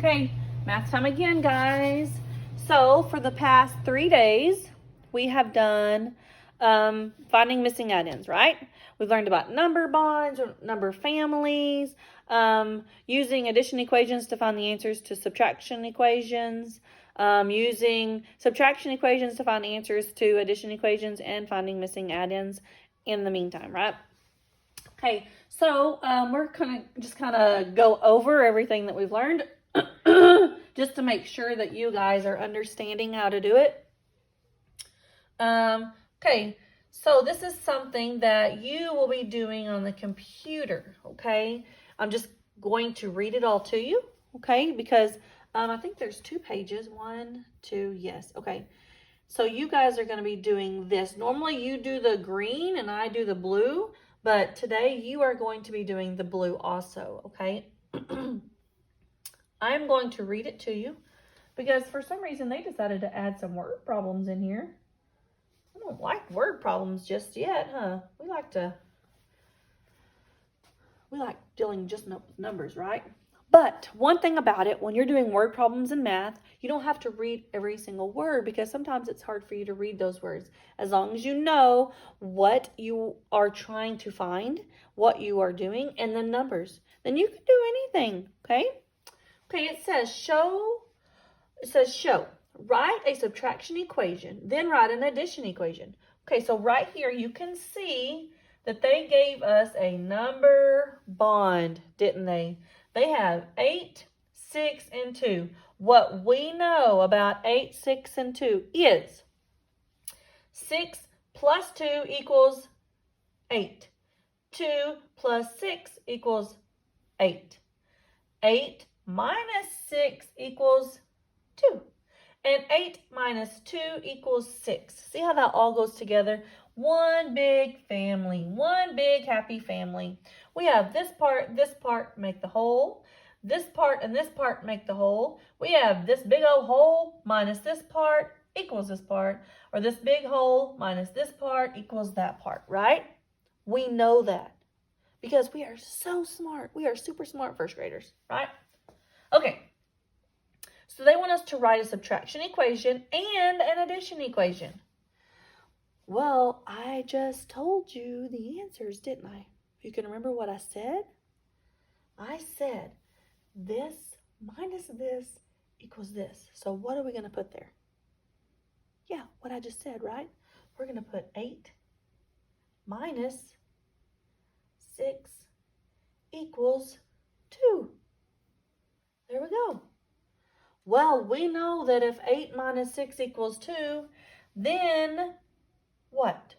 Okay, math time again, guys. So for the past 3 days, we have done finding missing addends, right? We've learned about number bonds, or number families, using addition equations to find the answers to subtraction equations, using subtraction equations to find answers to addition equations, and finding missing addends in the meantime, right? Okay, so we're gonna just kind of go over everything that we've learned just to make sure that you guys are understanding how to do it. Okay, so this is something that you will be doing on the computer, okay? I'm just going to read it all to you, okay? Because I think there's 2 pages, 1, 2, yes, okay. So you guys are going to be doing this. Normally you do the green and I do the blue, but today you are going to be doing the blue also, okay? I'm going to read it to you because for some reason they decided to add some word problems in here. I don't like word problems just yet, huh? We like dealing just with numbers, right? But one thing about it, when you're doing word problems in math, you don't have to read every single word because sometimes it's hard for you to read those words. As long as you know what you are trying to find, what you are doing, and the numbers, then you can do anything, okay? Okay, it says show. Write a subtraction equation, then write an addition equation. Okay, so right here you can see that they gave us a number bond, didn't they? They have 8, 6, and 2. What we know about 8, 6, and 2 is 6 plus 2 equals 8. 2 plus 6 equals 8. 8 minus 6 equals 2. And 8 minus 2 equals 6. See how that all goes together? One big family, one big happy family. We have this part make the whole. This part and this part make the whole. We have this big old whole minus this part equals this part. Or this big whole minus this part equals that part, right? We know that because we are so smart. We are super smart first graders, right? Okay. So they want us to write a subtraction equation and an addition equation. Well, I just told you the answers, didn't I? You can remember what I said? I said this minus this equals this. So what are we going to put there? Yeah, what I just said, right? We're going to put 8 minus 6 equals 2. There we go. Well, we know that if 8 minus 6 equals 2, then what?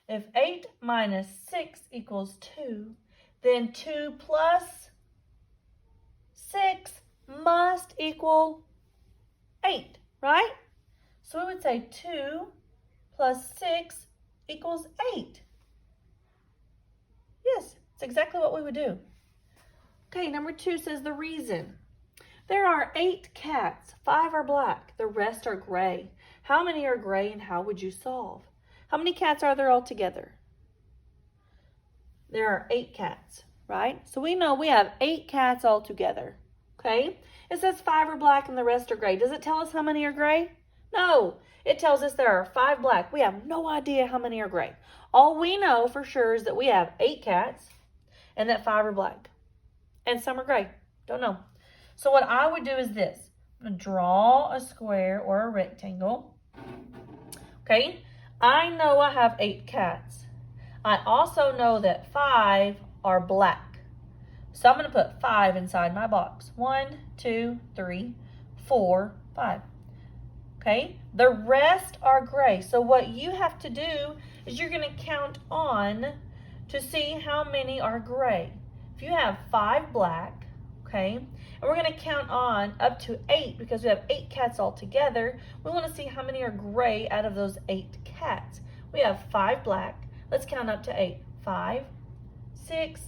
If 8 minus 6 equals 2, then 2 plus 6 must equal 8, right? So we would say 2 plus 6 equals 8. Yes, it's exactly what we would do. Okay, number 2 says the reason. There are 8 cats. 5 are black. The rest are gray. How many are gray and how would you solve? How many cats are there altogether? There are 8 cats, right? So we know we have 8 cats altogether, okay? It says 5 are black and the rest are gray. Does it tell us how many are gray? No, it tells us there are 5 black. We have no idea how many are gray. All we know for sure is that we have 8 cats and that 5 are black and some are gray. Don't know. So what I would do is this. I'm going to draw a square or a rectangle. Okay, I know I have 8 cats. I also know that 5 are black. So I'm going to put 5 inside my box. 1, 2, 3, 4, 5. Okay, the rest are gray. So what you have to do is you're going to count on to see how many are gray. If you have 5 black, okay, and we're going to count on up to 8 because we have 8 cats all together. We want to see how many are gray out of those 8 cats. We have 5 black. Let's count up to 8. 5, 6,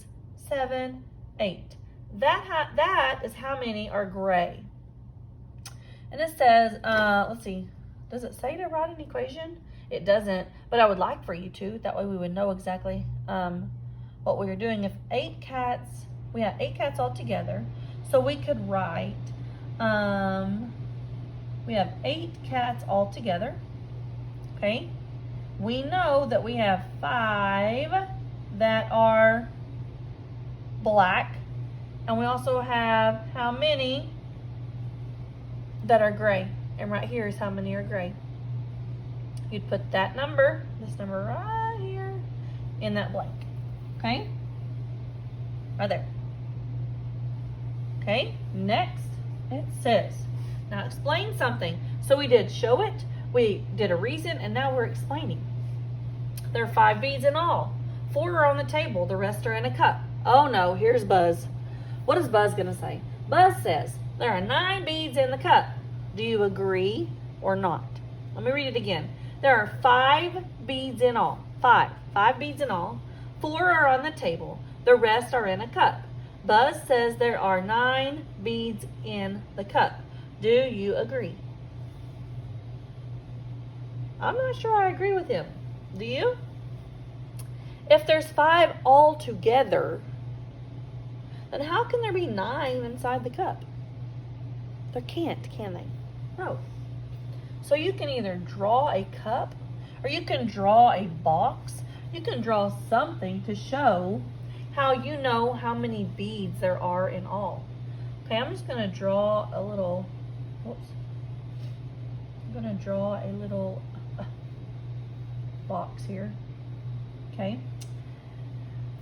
7, 8. That is how many are gray. And it says, let's see, does it say to write an equation? It doesn't, but I would like for you to. That way we would know exactly what we were doing. If 8 cats, we have 8 cats all together. So we could write, we have 8 cats all together, okay? We know that we have 5 that are black, and we also have how many that are gray? And right here is how many are gray. You'd put that number, this number right here, in that blank, okay? Right there. Okay, next it says, now explain something. So we did show it, we did a reason, and now we're explaining. There are 5 beads in all. 4 are on the table, the rest are in a cup. Oh no, here's Buzz. What is Buzz gonna say? Buzz says, there are 9 beads in the cup. Do you agree or not? Let me read it again. There are 5 beads in all. 5 beads in all. 4 are on the table, the rest are in a cup. Buzz says there are 9 beads in the cup. Do you agree? I'm not sure I agree with him. Do you? If there's 5 all together, then how can there be 9 inside the cup? There can't, can they? No. So you can either draw a cup, or you can draw a box. You can draw something to show how you know how many beads there are in all. Okay, I'm just gonna draw a little, whoops. I'm gonna draw a little box here, okay?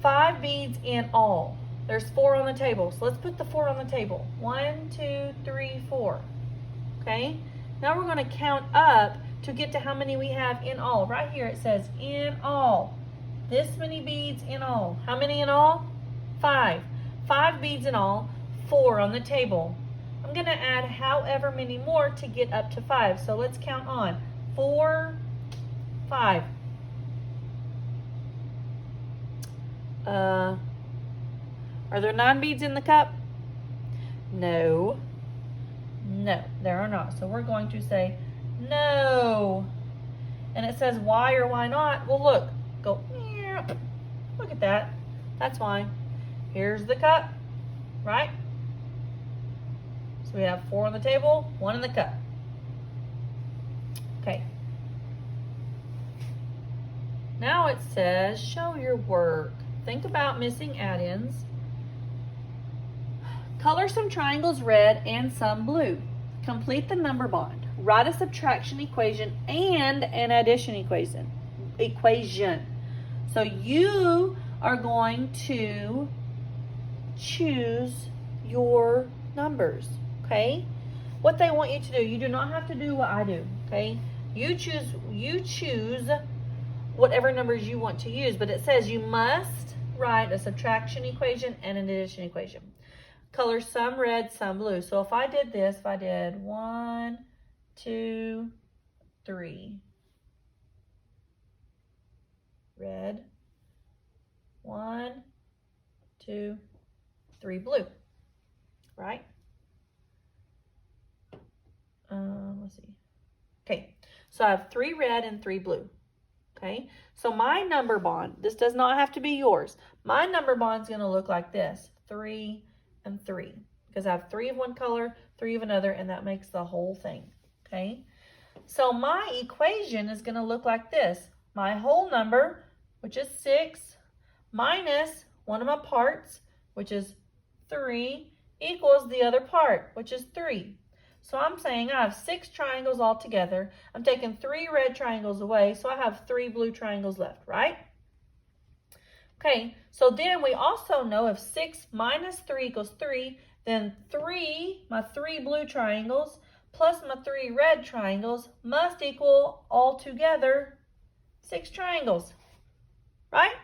5 beads in all. There's 4 on the table, so let's put the 4 on the table. 1, 2, 3, 4, okay? Now we're gonna count up to get to how many we have in all. Right here it says in all. This many beads in all. How many in all? 5. 5 beads in all, 4 on the table. I'm gonna add however many more to get up to 5. So let's count on. 4, 5. Are there 9 beads in the cup? No. No, there are not. So we're going to say no. And it says why or why not? Well, look. Go. Look at that. That's why. Here's the cup, right? So we have 4 on the table, 1 in the cup. Okay. Now it says show your work. Think about missing add-ins. Color some triangles red and some blue. Complete the number bond. Write a subtraction equation and an addition equation. So you are going to choose your numbers, okay? What they want you to do, you do not have to do what I do, okay? You choose whatever numbers you want to use, but it says you must write a subtraction equation and an addition equation. Color some red, some blue. So if I did this, if I did 1, 2, 3, red, 1, 2, 3, blue, right? Let's see. Okay, so I have 3 red and 3 blue. Okay, so my number bond, this does not have to be yours. My number bond is going to look like this, 3 and 3, because I have 3 of one color, 3 of another, and that makes the whole thing. Okay, so my equation is going to look like this. My whole number, which is 6, minus one of my parts, which is 3, equals the other part, which is 3. So I'm saying I have 6 triangles all together. I'm taking 3 red triangles away, so I have 3 blue triangles left, right? Okay, so then we also know if 6 minus 3 equals 3, then my 3 blue triangles plus my 3 red triangles must equal altogether 6 triangles, right?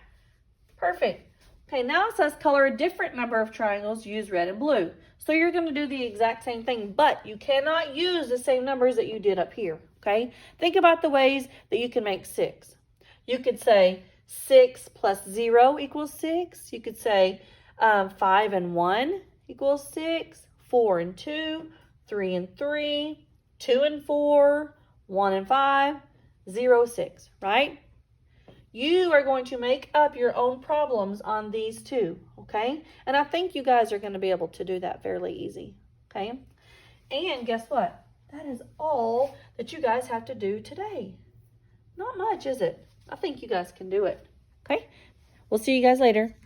Perfect. Okay, now it says color a different number of triangles, use red and blue. So you're going to do the exact same thing, but you cannot use the same numbers that you did up here, okay? Think about the ways that you can make 6. You could say 6 plus 0 equals 6. You could say 5 and 1 equals 6. 4 and 2, 3 and 3, 2 and 4, 1 and 5, 0, 6, right? You are going to make up your own problems on these two, okay? And I think you guys are going to be able to do that fairly easy, okay? And guess what? That is all that you guys have to do today. Not much, is it? I think you guys can do it, okay? We'll see you guys later.